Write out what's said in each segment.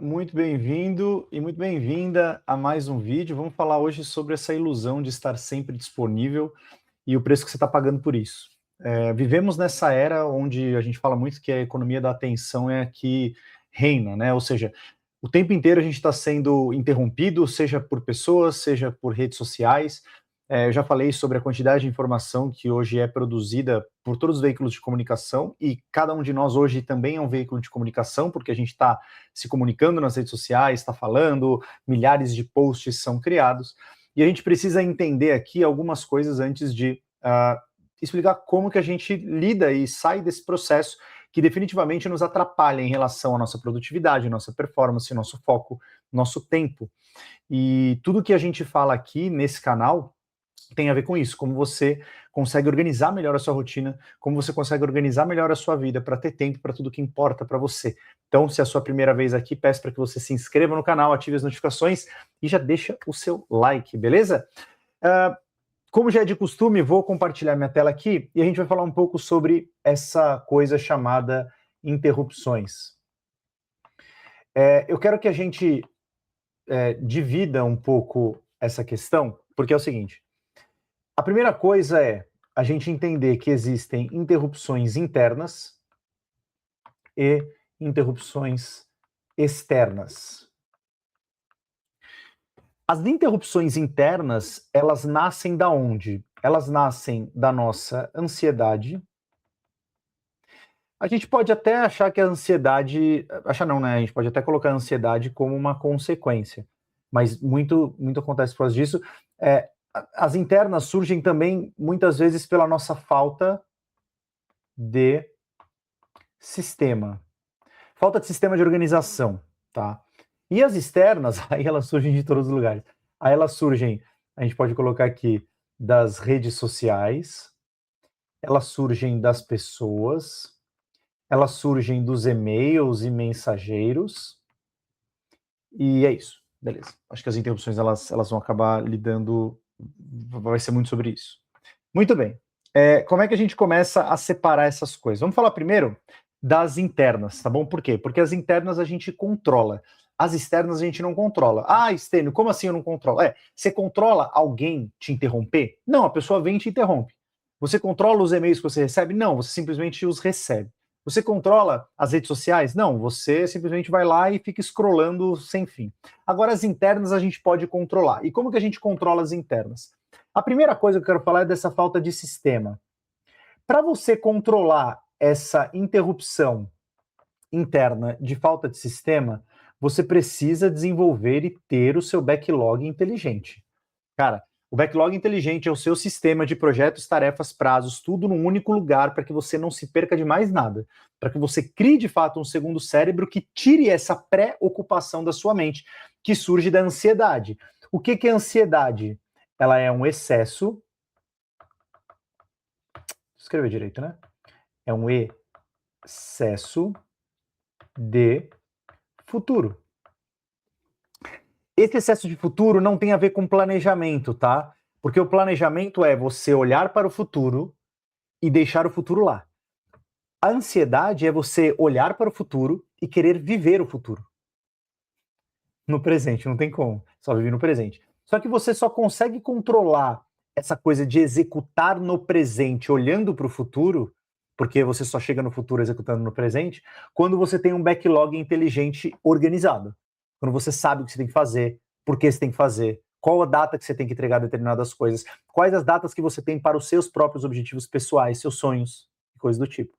muito bem-vindo e muito bem-vinda a mais um vídeo. Vamos falar hoje sobre essa ilusão de estar sempre disponível e o preço que você está pagando por isso. Vivemos nessa era onde a gente fala muito que a economia da atenção é a que reina, né? Ou seja, o tempo inteiro a gente está sendo interrompido, seja por pessoas, seja por redes sociais. Eu já falei sobre a quantidade de informação que hoje é produzida por todos os veículos de comunicação, e cada um de nós hoje também é um veículo de comunicação, porque a gente está se comunicando nas redes sociais, está falando, milhares de posts são criados, e a gente precisa entender aqui algumas coisas antes de explicar como que a gente lida e sai desse processo que definitivamente nos atrapalha em relação à nossa produtividade, nossa performance, nosso foco, nosso tempo. E tudo que a gente fala aqui nesse canal tem a ver com isso, como você consegue organizar melhor a sua rotina, como você consegue organizar melhor a sua vida para ter tempo para tudo que importa para você. Então, se é a sua primeira vez aqui, peço para que você se inscreva no canal, ative as notificações e já deixa o seu like, beleza? Como já é de costume, vou compartilhar minha tela aqui e a gente vai falar um pouco sobre essa coisa chamada interrupções. Eu quero que a gente divida um pouco essa questão, porque é o seguinte: a primeira coisa é a gente entender que existem interrupções internas e interrupções externas. As interrupções internas, elas nascem da onde? Elas nascem da nossa ansiedade. A gente pode até achar que a ansiedade... Achar não, né? A gente pode até colocar a ansiedade como uma consequência. Mas muito acontece por causa disso. As internas surgem também, muitas vezes, pela nossa falta de sistema. Falta de sistema de organização, tá? E as externas, aí elas surgem de todos os lugares. Aí elas surgem, a gente pode colocar aqui, das redes sociais, elas surgem das pessoas, elas surgem dos e-mails e mensageiros, e é isso, beleza. Acho que as interrupções, elas vão acabar lidando, vai ser muito sobre isso. Muito bem. Como é que a gente começa a separar essas coisas? Vamos falar primeiro das internas, tá bom? Por quê? Porque as internas a gente controla. As externas a gente não controla. Ah, Stênio, como assim eu não controlo? Você controla alguém te interromper? Não, a pessoa vem e te interrompe. Você controla os e-mails que você recebe? Não, você simplesmente os recebe. Você controla as redes sociais? Não, você simplesmente vai lá e fica scrollando sem fim. Agora, as internas a gente pode controlar. E como que a gente controla as internas? A primeira coisa que eu quero falar é dessa falta de sistema. Para você controlar essa interrupção interna de falta de sistema, você precisa desenvolver e ter o seu backlog inteligente. Cara, o backlog inteligente é o seu sistema de projetos, tarefas, prazos, tudo num único lugar para que você não se perca de mais nada. Para que você crie de fato um segundo cérebro que tire essa pré-ocupação da sua mente, que surge da ansiedade. O que é ansiedade? Ela é um excesso. Escrever direito, né? É um excesso de futuro. Esse excesso de futuro não tem a ver com planejamento, tá? Porque o planejamento é você olhar para o futuro e deixar o futuro lá. A ansiedade é você olhar para o futuro e querer viver o futuro. No presente, não tem como. Só vive no presente. Só que você só consegue controlar essa coisa de executar no presente, olhando para o futuro, porque você só chega no futuro executando no presente, quando você tem um backlog inteligente organizado. Quando você sabe o que você tem que fazer, por que você tem que fazer, qual a data que você tem que entregar determinadas coisas, quais as datas que você tem para os seus próprios objetivos pessoais, seus sonhos, coisas do tipo.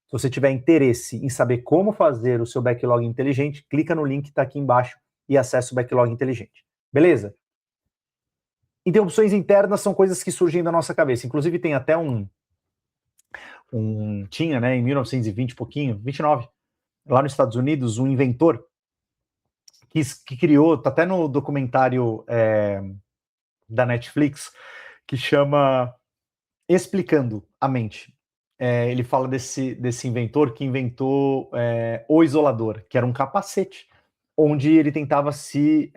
Se você tiver interesse em saber como fazer o seu backlog inteligente, clica no link que está aqui embaixo e acessa o backlog inteligente. Beleza? Interrupções internas são coisas que surgem da nossa cabeça. Inclusive tem até tinha, né, em 1920 e pouquinho, 29, lá nos Estados Unidos, um inventor que criou, tá até no documentário da Netflix, que chama Explicando a Mente. Ele fala desse inventor que inventou o isolador, que era um capacete, onde ele tentava se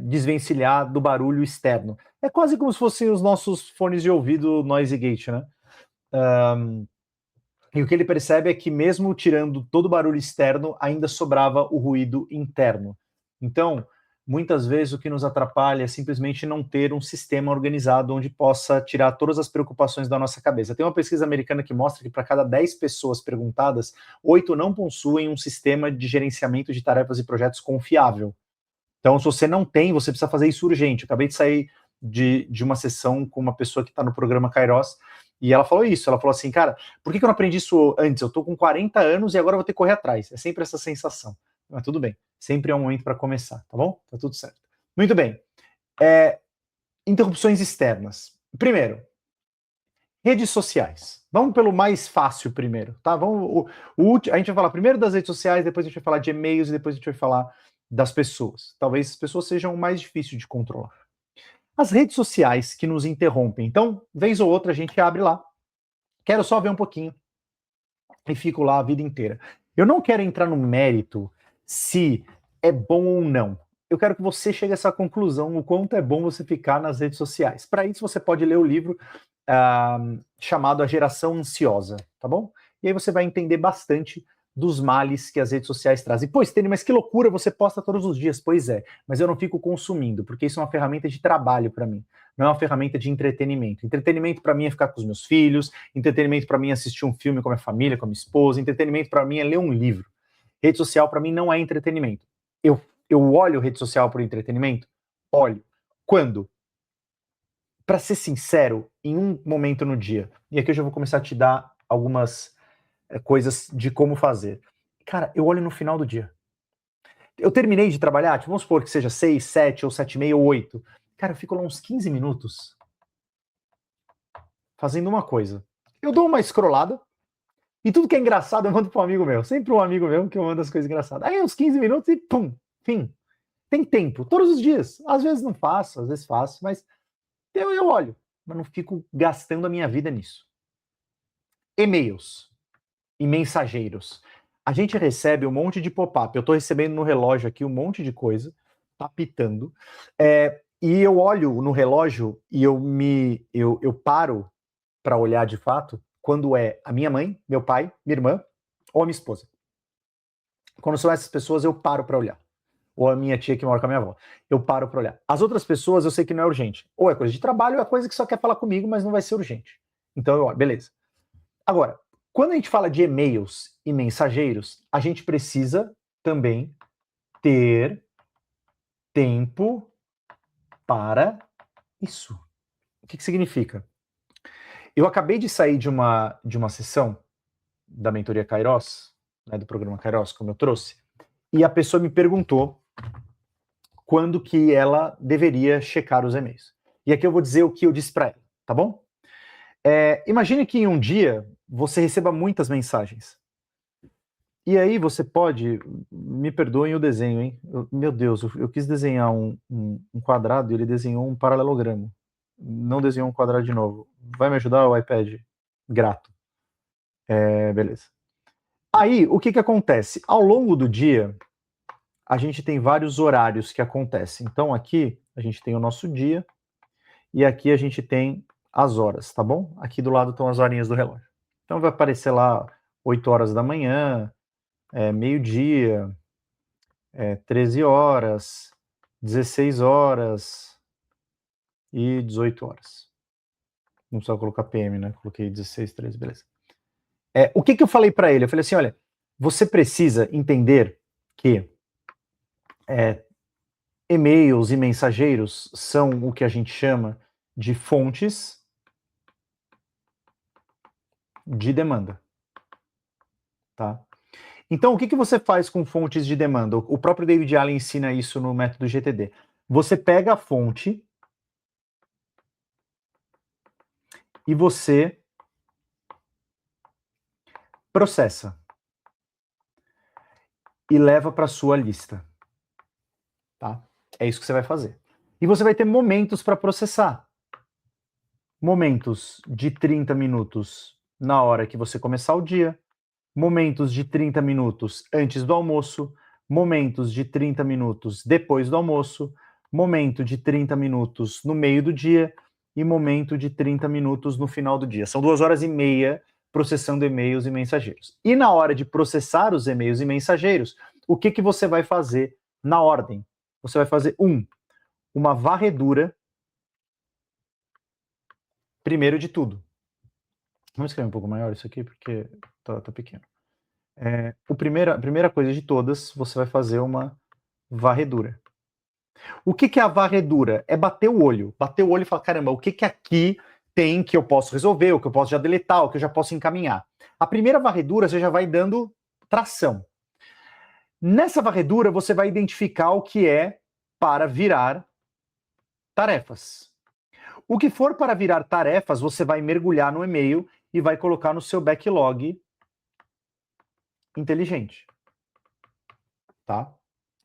desvencilhar do barulho externo. É quase como se fossem os nossos fones de ouvido Noise Gate, né? E o que ele percebe é que mesmo tirando todo o barulho externo, ainda sobrava o ruído interno. Então, muitas vezes o que nos atrapalha é simplesmente não ter um sistema organizado onde possa tirar todas as preocupações da nossa cabeça. Tem uma pesquisa americana que mostra que para cada 10 pessoas perguntadas, 8 não possuem um sistema de gerenciamento de tarefas e projetos confiável. Então, se você não tem, você precisa fazer isso urgente. Eu acabei de sair de uma sessão com uma pessoa que está no programa Kairos, e ela falou isso, ela falou assim, cara, por que eu não aprendi isso antes? Eu tô com 40 anos e agora eu vou ter que correr atrás. É sempre essa sensação. Mas tudo bem, sempre é um momento para começar, tá bom? Tá tudo certo. Muito bem. Interrupções externas. Primeiro, redes sociais. Vamos pelo mais fácil primeiro, tá? A gente vai falar primeiro das redes sociais, depois a gente vai falar de e-mails e depois a gente vai falar das pessoas. Talvez as pessoas sejam o mais difícil de controlar. As redes sociais que nos interrompem. Então, vez ou outra, a gente abre lá. Quero só ver um pouquinho. E fico lá a vida inteira. Eu não quero entrar no mérito se é bom ou não. Eu quero que você chegue a essa conclusão, o quanto é bom você ficar nas redes sociais. Para isso, você pode ler o livro chamado A Geração Ansiosa, tá bom? E aí você vai entender bastante dos males que as redes sociais trazem. Pô, Stênio, mas que loucura, você posta todos os dias. Pois é, mas eu não fico consumindo, porque isso é uma ferramenta de trabalho para mim, não é uma ferramenta de entretenimento. Entretenimento para mim é ficar com os meus filhos, entretenimento para mim é assistir um filme com a minha família, com a minha esposa, entretenimento para mim é ler um livro. Rede social para mim não é entretenimento. Eu olho rede social por entretenimento? Olho. Quando? Para ser sincero, em um momento no dia, e aqui eu já vou começar a te dar algumas coisas de como fazer. Cara, eu olho no final do dia. Eu terminei de trabalhar, vamos supor que seja 6, 7, ou 7:30, ou 8. Cara, eu fico lá uns 15 minutos fazendo uma coisa. Eu dou uma scrollada, e tudo que é engraçado eu mando para um amigo meu. Sempre um amigo meu que eu mando as coisas engraçadas. Aí uns 15 minutos e pum, fim. Tem tempo, todos os dias. Às vezes não faço, às vezes faço, mas eu olho, mas não fico gastando a minha vida nisso. E-mails e mensageiros. A gente recebe um monte de pop-up. Eu estou recebendo no relógio aqui um monte de coisa, tá apitando. E eu olho no relógio e eu paro para olhar de fato quando é a minha mãe, meu pai, minha irmã ou a minha esposa. Quando são essas pessoas, eu paro para olhar. Ou a minha tia que mora com a minha avó. Eu paro para olhar. As outras pessoas eu sei que não é urgente. Ou é coisa de trabalho, ou é coisa que só quer falar comigo, mas não vai ser urgente. Então eu olho, beleza. Agora, quando a gente fala de e-mails e mensageiros, a gente precisa também ter tempo para isso. O que significa? Eu acabei de sair de uma sessão da mentoria Kairos, né, do programa Kairos, como eu trouxe, e a pessoa me perguntou quando que ela deveria checar os e-mails. E aqui eu vou dizer o que eu disse para ela, tá bom? Imagine que em um dia você receba muitas mensagens. E aí você pode, me perdoem o desenho, hein? Meu Deus, eu quis desenhar um quadrado e ele desenhou um paralelogramo. Não desenhou um quadrado de novo. Vai me ajudar, o iPad? Grato. Beleza. Aí, o que acontece? Ao longo do dia, a gente tem vários horários que acontecem. Então aqui, a gente tem o nosso dia e aqui a gente tem as horas, tá bom? Aqui do lado estão as horinhas do relógio. Então vai aparecer lá 8 horas da manhã, meio-dia, 13 horas, 16 horas e 18 horas. Não precisa colocar PM, né? Coloquei 16, 13, beleza. O que eu falei para ele? Eu falei assim, olha, você precisa entender que e-mails e mensageiros são o que a gente chama de fontes de demanda, tá? Então, o que você faz com fontes de demanda? O próprio David Allen ensina isso no método GTD. Você pega a fonte e você processa e leva para sua lista, tá? É isso que você vai fazer. E você vai ter momentos para processar. Momentos de 30 minutos na hora que você começar o dia, momentos de 30 minutos antes do almoço, momentos de 30 minutos depois do almoço, momento de 30 minutos no meio do dia e momento de 30 minutos no final do dia. São 2 horas e meia processando e-mails e mensageiros. E na hora de processar os e-mails e mensageiros, o que você vai fazer na ordem? Você vai fazer uma varredura, primeiro de tudo. Vamos escrever um pouco maior isso aqui, porque tá pequeno. A primeira coisa de todas, você vai fazer uma varredura. O que é a varredura? É bater o olho. Bater o olho e falar, caramba, o que aqui tem que eu posso resolver, o que eu posso já deletar, o que eu já posso encaminhar. A primeira varredura, você já vai dando tração. Nessa varredura, você vai identificar o que é para virar tarefas. O que for para virar tarefas, você vai mergulhar no e-mail e vai colocar no seu backlog inteligente. Tá?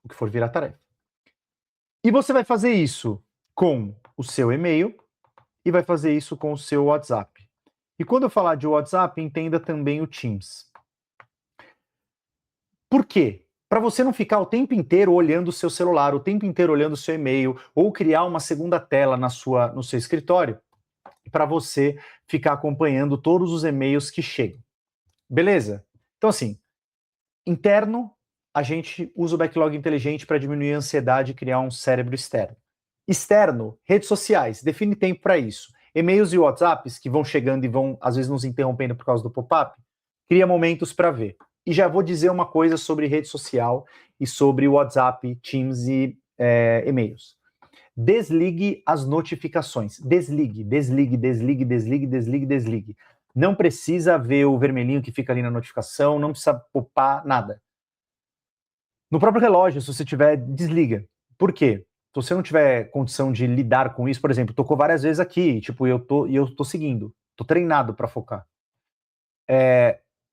O que for virar tarefa. E você vai fazer isso com o seu e-mail e vai fazer isso com o seu WhatsApp. E quando eu falar de WhatsApp, entenda também o Teams. Por quê? Para você não ficar o tempo inteiro olhando o seu celular, o tempo inteiro olhando o seu e-mail, ou criar uma segunda tela no seu escritório, para você ficar acompanhando todos os e-mails que chegam. Beleza? Então, assim, interno, a gente usa o backlog inteligente para diminuir a ansiedade e criar um cérebro externo. Externo, redes sociais, define tempo para isso. E-mails e WhatsApps que vão chegando e vão, às vezes, nos interrompendo por causa do pop-up, cria momentos para ver. E já vou dizer uma coisa sobre rede social e sobre WhatsApp, Teams e e-mails. Desligue as notificações. Desligue. Não precisa ver o vermelhinho que fica ali na notificação, não precisa popar nada. No próprio relógio, se você tiver, desliga. Por quê? Se você não tiver condição de lidar com isso, por exemplo, tocou várias vezes aqui, tipo, eu tô seguindo, tô treinado para focar.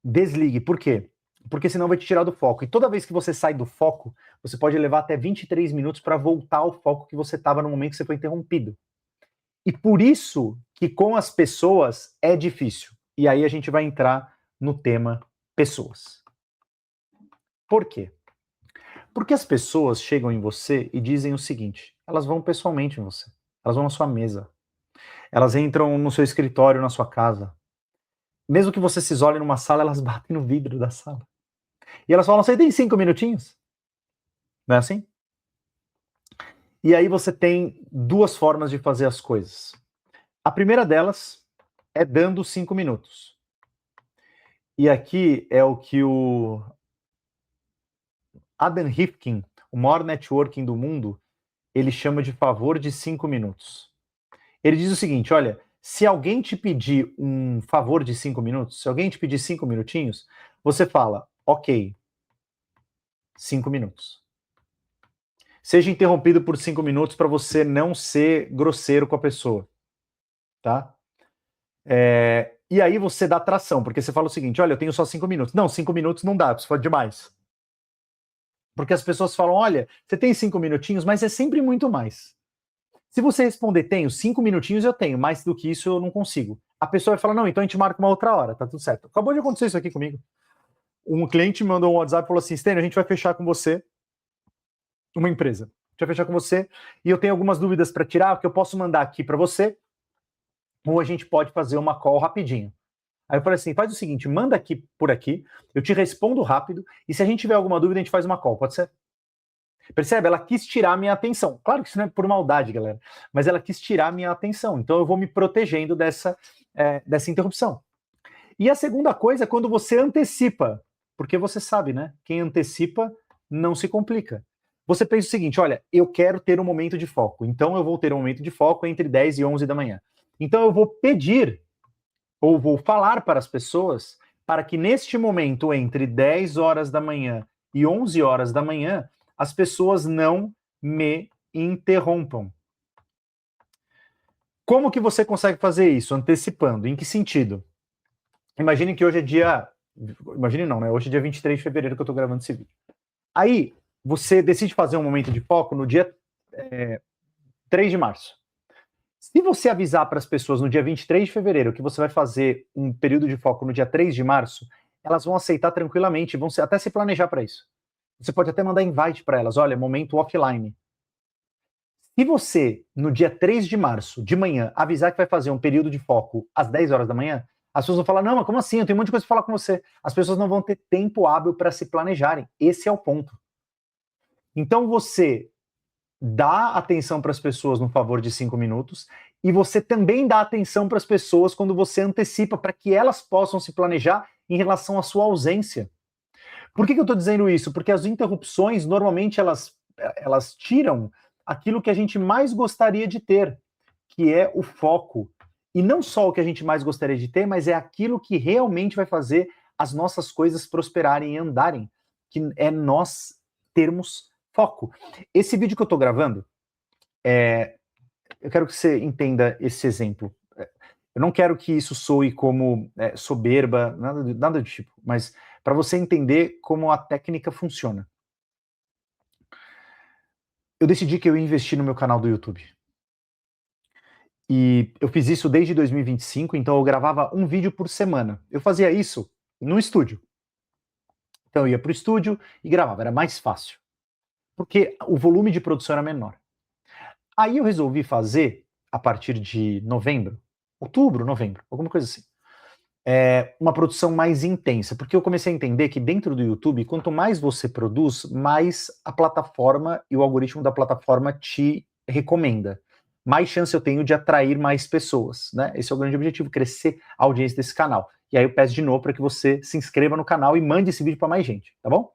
Desligue. Por quê? Porque senão vai te tirar do foco. E toda vez que você sai do foco, você pode levar até 23 minutos para voltar ao foco que você estava no momento que você foi interrompido. E por isso que com as pessoas é difícil. E aí a gente vai entrar no tema pessoas. Por quê? Porque as pessoas chegam em você e dizem o seguinte, elas vão pessoalmente em você. Elas vão na sua mesa. Elas entram no seu escritório, na sua casa. Mesmo que você se isole numa sala, elas batem no vidro da sala. E elas falam, você tem 5 minutinhos? Não é assim? E aí você tem duas formas de fazer as coisas. A primeira delas é dando 5 minutos. E aqui é o que o Adam Rifkin, o maior networking do mundo, ele chama de favor de 5 minutos. Ele diz o seguinte, olha, se alguém te pedir um favor de 5 minutos, se alguém te pedir 5 minutinhos, você fala, ok, 5 minutos. Seja interrompido por 5 minutos para você não ser grosseiro com a pessoa, tá? E aí você dá tração, porque você fala o seguinte, olha, eu tenho só 5 minutos. Não, 5 minutos não dá, precisa demais. Porque as pessoas falam, olha, você tem 5 minutinhos, mas é sempre muito mais. Se você responder, tenho 5 minutinhos, eu tenho, mais do que isso eu não consigo. A pessoa vai falar, não, então a gente marca uma outra hora, tá tudo certo. Acabou de acontecer isso aqui comigo. Um cliente mandou um WhatsApp e falou assim, Stênio, a gente vai fechar com você uma empresa. A gente vai fechar com você e eu tenho algumas dúvidas para tirar, que eu posso mandar aqui para você, ou a gente pode fazer uma call rapidinho. Aí eu falei assim, faz o seguinte, manda aqui por aqui, eu te respondo rápido, e se a gente tiver alguma dúvida, a gente faz uma call, pode ser? Percebe? Ela quis tirar a minha atenção. Claro que isso não é por maldade, galera, mas ela quis tirar a minha atenção. Então eu vou me protegendo dessa interrupção. E a segunda coisa é quando você antecipa, porque você sabe, né? Quem antecipa não se complica. Você pensa o seguinte, olha, eu quero ter um momento de foco, então eu vou ter um momento de foco entre 10 e 11 da manhã. Então eu vou pedir, ou vou falar para as pessoas, para que neste momento, entre 10 horas da manhã e 11 horas da manhã, as pessoas não me interrompam. Como que você consegue fazer isso? Antecipando. Em que sentido? Imagine que hoje é dia... Imagine não, né? Hoje é dia 23 de fevereiro que eu estou gravando esse vídeo. Aí, você decide fazer um momento de foco no dia 3 de março. Se você avisar para as pessoas no dia 23 de fevereiro que você vai fazer um período de foco no dia 3 de março, elas vão aceitar tranquilamente, vão até se planejar para isso. Você pode até mandar invite para elas, olha, momento offline. Se você, no dia 3 de março, de manhã, avisar que vai fazer um período de foco às 10 horas da manhã, As pessoas vão falar, não, mas como assim? Eu tenho um monte de coisa para falar com você. As pessoas não vão ter tempo hábil para se planejarem. Esse é o ponto. Então você dá atenção para as pessoas no favor de 5 minutos e você também dá atenção para as pessoas quando você antecipa para que elas possam se planejar em relação à sua ausência. Por que eu estou dizendo isso? Porque as interrupções, normalmente, elas tiram aquilo que a gente mais gostaria de ter, que é o foco. E não só o que a gente mais gostaria de ter, mas é aquilo que realmente vai fazer as nossas coisas prosperarem e andarem, que é nós termos foco. Esse vídeo que eu estou gravando, eu quero que você entenda esse exemplo. Eu não quero que isso soe como soberba, nada do tipo, mas para você entender como a técnica funciona. Eu decidi que eu ia investir no meu canal do YouTube. E eu fiz isso desde 2025, então eu gravava um vídeo por semana. Eu fazia isso no estúdio. Então eu ia para o estúdio e gravava, era mais fácil. Porque o volume de produção era menor. Aí eu resolvi fazer, a partir de outubro, novembro, alguma coisa assim, uma produção mais intensa, porque eu comecei a entender que dentro do YouTube, quanto mais você produz, mais a plataforma e o algoritmo da plataforma te recomenda. Mais chance eu tenho de atrair mais pessoas, né? Esse é o grande objetivo, crescer a audiência desse canal. E aí eu peço de novo para que você se inscreva no canal e mande esse vídeo para mais gente, tá bom?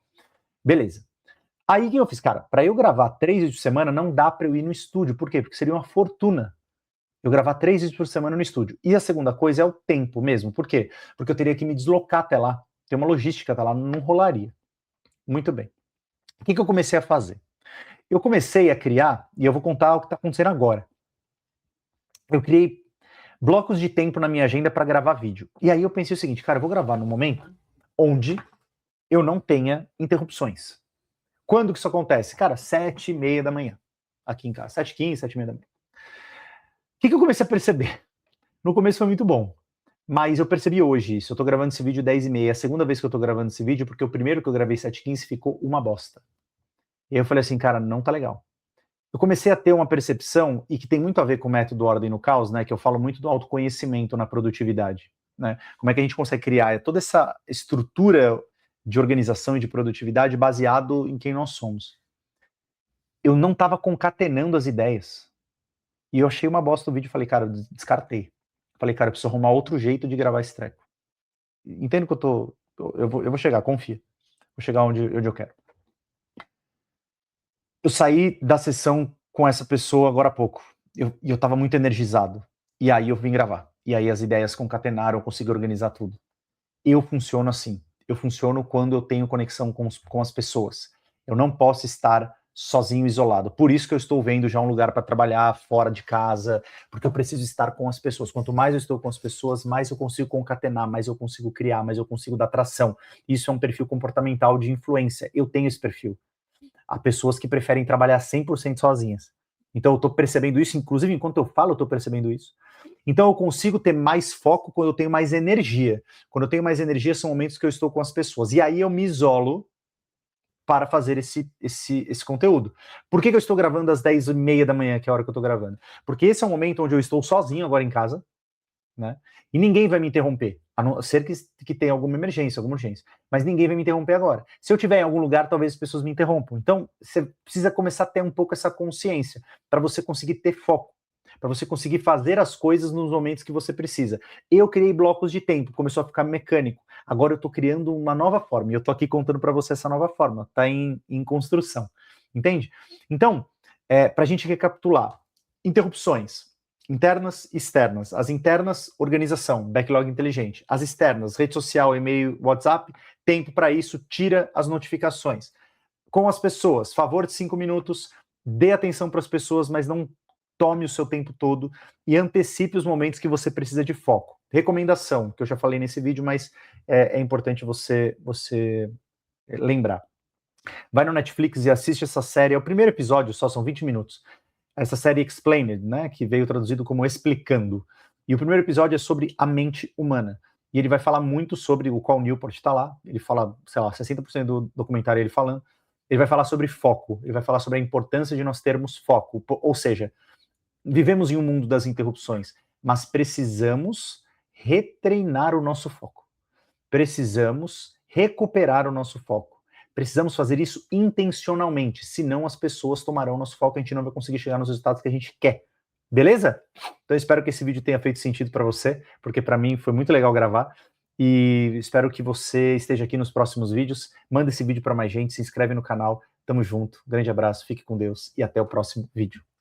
Beleza. Aí o que eu fiz? Cara, para eu gravar 3 vezes por semana, não dá para eu ir no estúdio. Por quê? Porque seria uma fortuna eu gravar 3 vezes por semana no estúdio. E a segunda coisa é o tempo mesmo. Por quê? Porque eu teria que me deslocar até lá. Tem uma logística até lá, não rolaria. Muito bem. O que eu comecei a fazer? Eu comecei a criar, e eu vou contar o que está acontecendo agora. Eu criei blocos de tempo na minha agenda para gravar vídeo. E aí eu pensei o seguinte, cara, eu vou gravar no momento onde eu não tenha interrupções. Quando que isso acontece? Cara, 7h30 da manhã. Aqui em casa. 7h15, 7h30 da manhã. O que eu comecei a perceber? No começo foi muito bom, mas eu percebi hoje isso. Eu tô gravando esse vídeo 10h30. A segunda vez que eu tô gravando esse vídeo, porque o primeiro que eu gravei 7h15 ficou uma bosta. E aí eu falei assim, cara, não tá legal. Eu comecei a ter uma percepção, e que tem muito a ver com o método Ordem no Caos, né? Que eu falo muito do autoconhecimento na produtividade, né? Como é que a gente consegue criar toda essa estrutura de organização e de produtividade baseado em quem nós somos. Eu não estava concatenando as ideias. E eu achei uma bosta o vídeo e falei, cara, eu descartei. Falei, cara, eu preciso arrumar outro jeito de gravar esse treco. Entendo que eu vou chegar, confia. Vou chegar onde eu quero. Eu saí da sessão com essa pessoa agora há pouco. E eu tava muito energizado. E aí eu vim gravar. E aí as ideias concatenaram, eu consegui organizar tudo. Eu funciono assim. Eu funciono quando eu tenho conexão com as pessoas. Eu não posso estar sozinho, isolado. Por isso que eu estou vendo já um lugar para trabalhar fora de casa, porque eu preciso estar com as pessoas. Quanto mais eu estou com as pessoas, mais eu consigo concatenar, mais eu consigo criar, mais eu consigo dar tração. Isso é um perfil comportamental de influência. Eu tenho esse perfil. Há pessoas que preferem trabalhar 100% sozinhas. Então eu estou percebendo isso, inclusive enquanto eu falo, eu estou percebendo isso. Então eu consigo ter mais foco quando eu tenho mais energia. Quando eu tenho mais energia, são momentos que eu estou com as pessoas. E aí eu me isolo para fazer esse conteúdo. Por que eu estou gravando às 10h30 da manhã, que é a hora que eu estou gravando? Porque esse é o momento onde eu estou sozinho agora em casa, né? E ninguém vai me interromper, a não ser que tenha alguma emergência, alguma urgência. Mas ninguém vai me interromper agora. Se eu estiver em algum lugar, talvez as pessoas me interrompam. Então, você precisa começar a ter um pouco essa consciência, para você conseguir ter foco, para você conseguir fazer as coisas nos momentos que você precisa. Eu criei blocos de tempo, começou a ficar mecânico. Agora eu estou criando uma nova forma, e eu estou aqui contando para você essa nova forma, está em construção, entende? Então, para a gente recapitular, interrupções, internas e externas. As internas, organização, backlog inteligente. As externas, rede social, e-mail, WhatsApp, tempo para isso, tira as notificações. Com as pessoas, favor de 5 minutos, dê atenção para as pessoas, mas não tome o seu tempo todo e antecipe os momentos que você precisa de foco. Recomendação, que eu já falei nesse vídeo, mas é importante você lembrar. Vai no Netflix e assiste essa série, é o primeiro episódio, só são 20 minutos. Essa série Explained, né, que veio traduzido como Explicando. E o primeiro episódio é sobre a mente humana. E ele vai falar muito sobre o Cal Newport está lá, ele fala, sei lá, 60% do documentário ele falando. Ele vai falar sobre foco, ele vai falar sobre a importância de nós termos foco. Ou seja, vivemos em um mundo das interrupções, mas precisamos retreinar o nosso foco. Precisamos recuperar o nosso foco. Precisamos fazer isso intencionalmente, senão as pessoas tomarão nosso foco e a gente não vai conseguir chegar nos resultados que a gente quer. Beleza? Então eu espero que esse vídeo tenha feito sentido para você, porque para mim foi muito legal gravar. E espero que você esteja aqui nos próximos vídeos. Manda esse vídeo para mais gente, se inscreve no canal. Tamo junto. Grande abraço, fique com Deus e até o próximo vídeo.